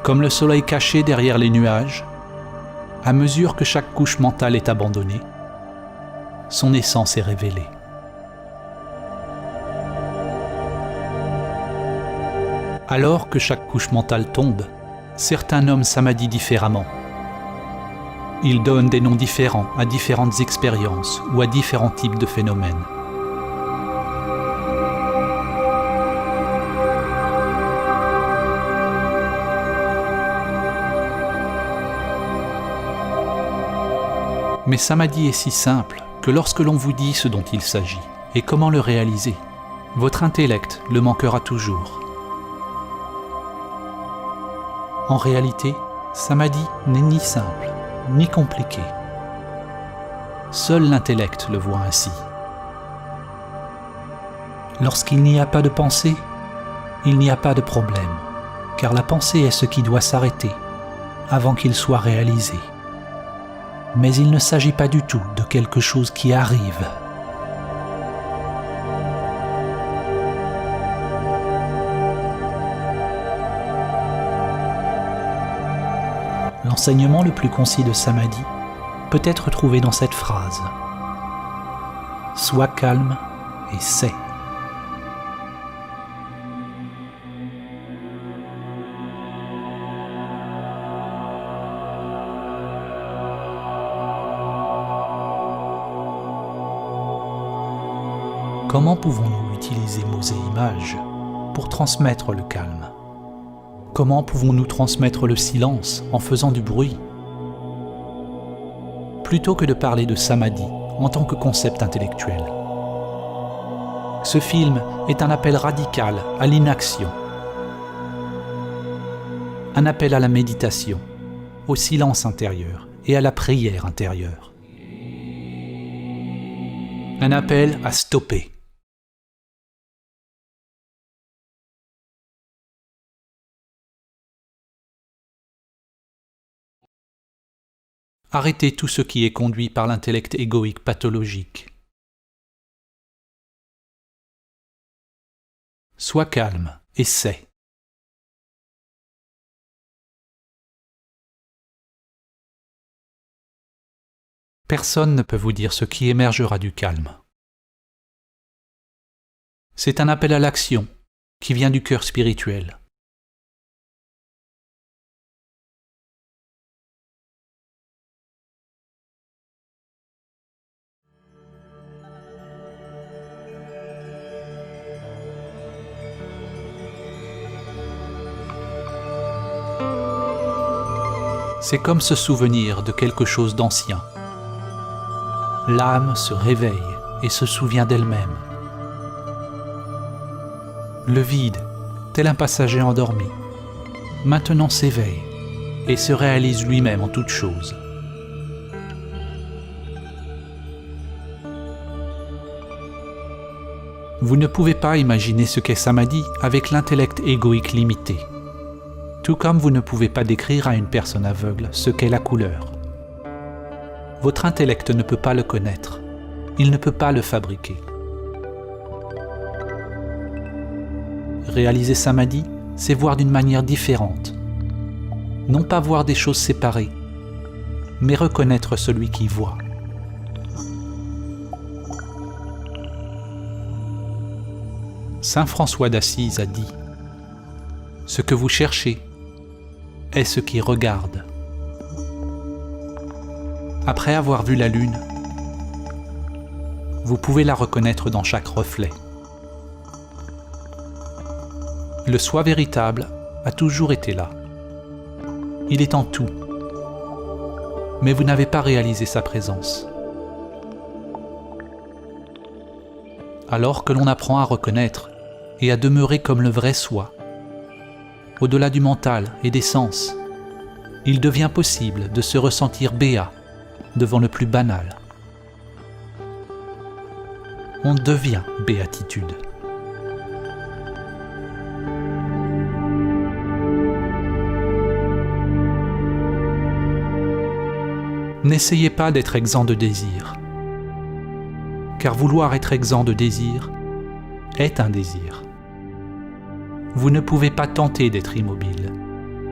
Comme le soleil caché derrière les nuages, à mesure que chaque couche mentale est abandonnée, son essence est révélée. Alors que chaque couche mentale tombe, certains nomment samadhi différemment. Ils donnent des noms différents à différentes expériences ou à différents types de phénomènes. Mais samadhi est si simple que lorsque l'on vous dit ce dont il s'agit et comment le réaliser, votre intellect le manquera toujours. En réalité, Samadhi n'est ni simple, ni compliqué. Seul l'intellect le voit ainsi. Lorsqu'il n'y a pas de pensée, il n'y a pas de problème, car la pensée est ce qui doit s'arrêter avant qu'il soit réalisé. Mais il ne s'agit pas du tout de quelque chose qui arrive. L'enseignement le plus concis de Samadhi peut être trouvé dans cette phrase. Sois calme et sais. Comment pouvons-nous utiliser mots et images pour transmettre le calme ? Comment pouvons-nous transmettre le silence en faisant du bruit ? Plutôt que de parler de Samadhi en tant que concept intellectuel. Ce film est un appel radical à l'inaction, un appel à la méditation, au silence intérieur et à la prière intérieure. Un appel à stopper. Arrêtez tout ce qui est conduit par l'intellect égoïque pathologique. Sois calme et sais. Personne ne peut vous dire ce qui émergera du calme. C'est un appel à l'action qui vient du cœur spirituel. C'est comme se souvenir de quelque chose d'ancien. L'âme se réveille et se souvient d'elle-même. Le vide, tel un passager endormi, maintenant s'éveille et se réalise lui-même en toute chose. Vous ne pouvez pas imaginer ce qu'est Samadhi avec l'intellect égoïque limité. Tout comme vous ne pouvez pas décrire à une personne aveugle ce qu'est la couleur. Votre intellect ne peut pas le connaître, il ne peut pas le fabriquer. Réaliser Samadhi, c'est voir d'une manière différente. Non pas voir des choses séparées, mais reconnaître celui qui voit. Saint François d'Assise a dit « Ce que vous cherchez est ce qui regarde. » Après avoir vu la lune, vous pouvez la reconnaître dans chaque reflet. Le soi véritable a toujours été là. Il est en tout. Mais vous n'avez pas réalisé sa présence. Alors que l'on apprend à reconnaître et à demeurer comme le vrai soi, au-delà du mental et des sens, il devient possible de se ressentir béat devant le plus banal. On devient béatitude. N'essayez pas d'être exempt de désir, car vouloir être exempt de désir est un désir. Vous ne pouvez pas tenter d'être immobile,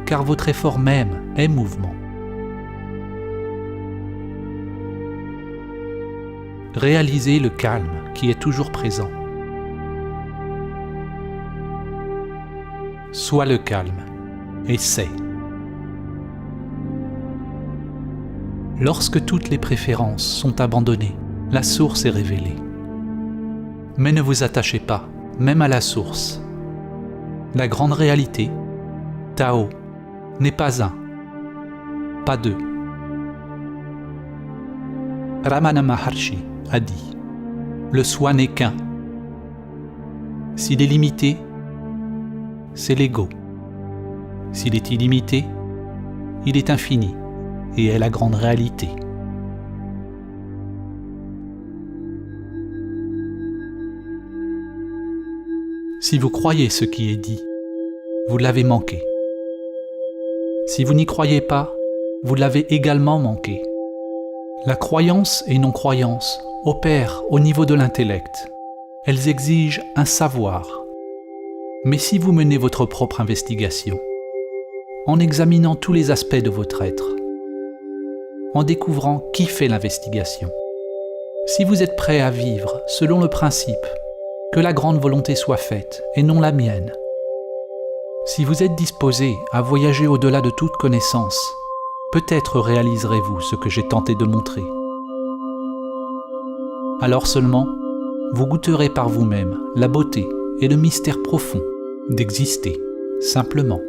car votre effort même est mouvement. Réalisez le calme qui est toujours présent. Sois le calme et sais. Lorsque toutes les préférences sont abandonnées, la source est révélée. Mais ne vous attachez pas, même à la source. La grande réalité, Tao, n'est pas un, pas deux. Ramana Maharshi a dit « Le soi n'est qu'un ». S'il est limité, c'est l'ego. S'il est illimité, il est infini et est la grande réalité. Si vous croyez ce qui est dit, vous l'avez manqué. Si vous n'y croyez pas, vous l'avez également manqué. La croyance et non-croyance opèrent au niveau de l'intellect. Elles exigent un savoir. Mais si vous menez votre propre investigation, en examinant tous les aspects de votre être, en découvrant qui fait l'investigation, si vous êtes prêt à vivre selon le principe que la grande volonté soit faite et non la mienne, si vous êtes disposé à voyager au-delà de toute connaissance, peut-être réaliserez-vous ce que j'ai tenté de montrer. Alors seulement, vous goûterez par vous-même la beauté et le mystère profond d'exister, simplement.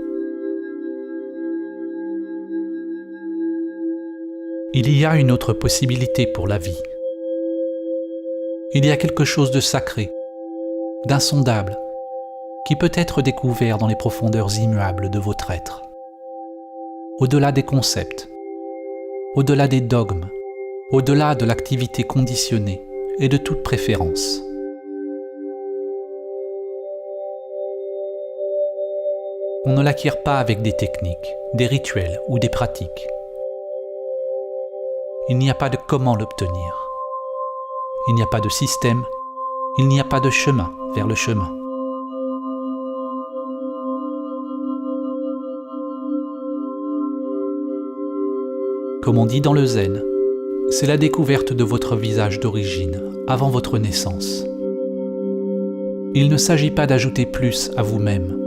Il y a une autre possibilité pour la vie. Il y a quelque chose de sacré, d'insondable, qui peut être découvert dans les profondeurs immuables de votre être. Au-delà des concepts, au-delà des dogmes, au-delà de l'activité conditionnée et de toute préférence. On ne l'acquiert pas avec des techniques, des rituels ou des pratiques. Il n'y a pas de comment l'obtenir. Il n'y a pas de système, il n'y a pas de chemin vers le chemin. Comme on dit dans le zen, c'est la découverte de votre visage d'origine, avant votre naissance. Il ne s'agit pas d'ajouter plus à vous-même.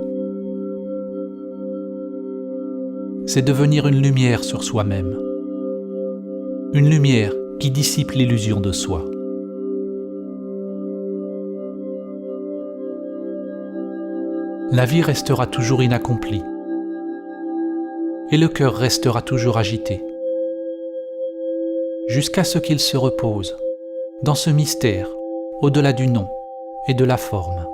C'est devenir une lumière sur soi-même. Une lumière qui dissipe l'illusion de soi. La vie restera toujours inaccomplie. Et le cœur restera toujours agité. Jusqu'à ce qu'il se repose, dans ce mystère, au-delà du nom et de la forme.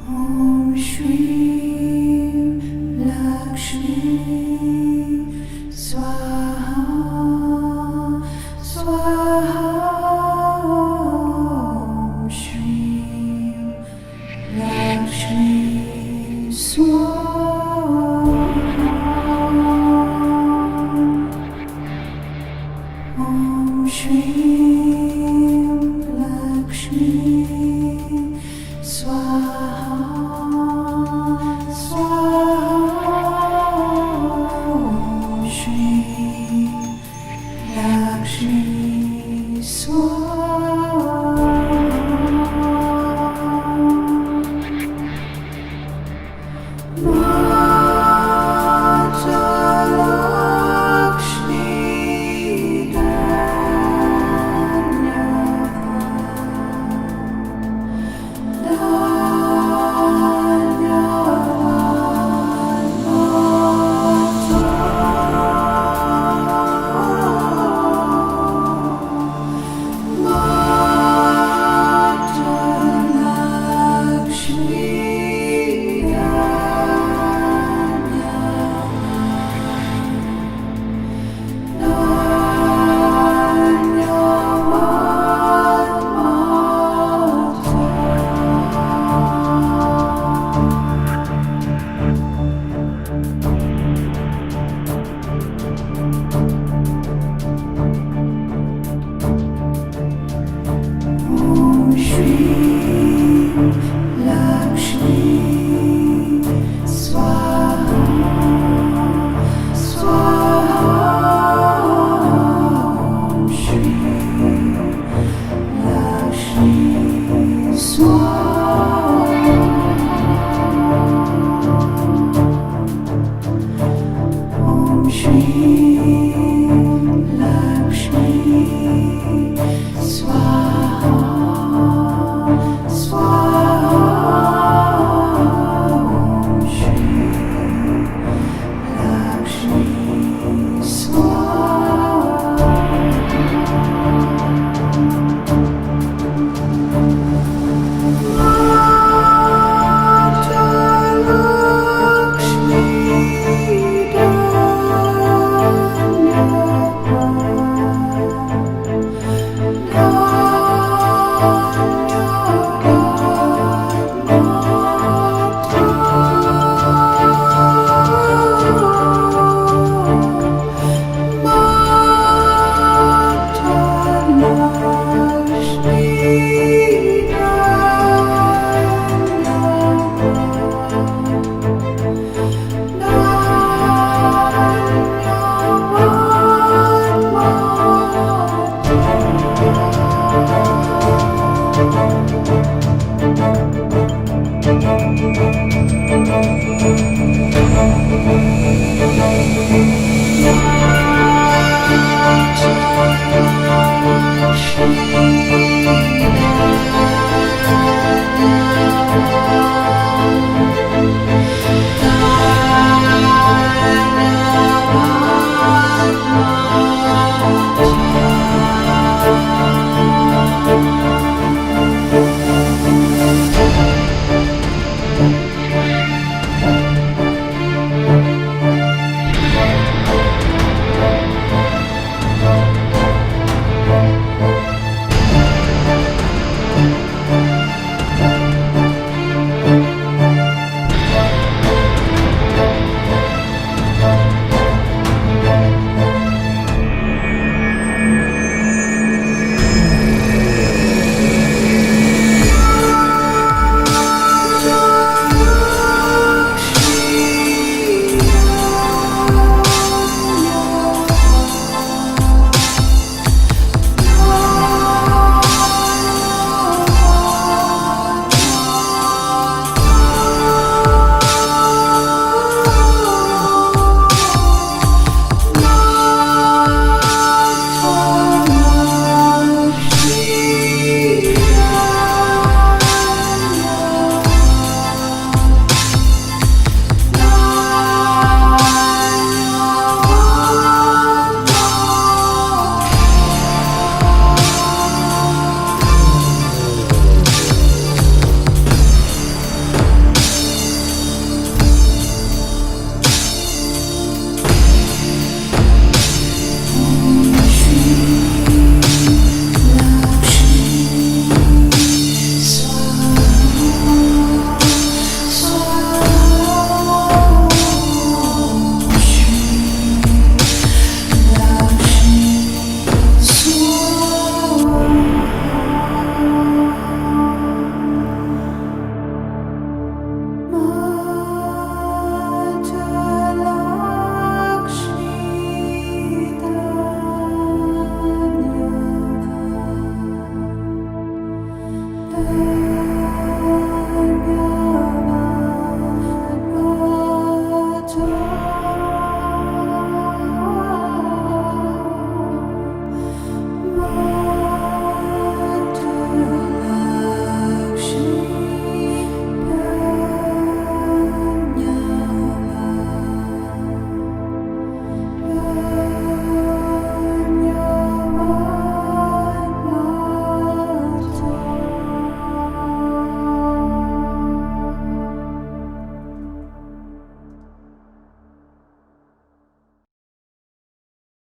Om Shri Lakshmi Swaha Swaha Om Shri Lakshmi Swaha Om Shri Lakshmi Swaha Shri Lakshmi Swaha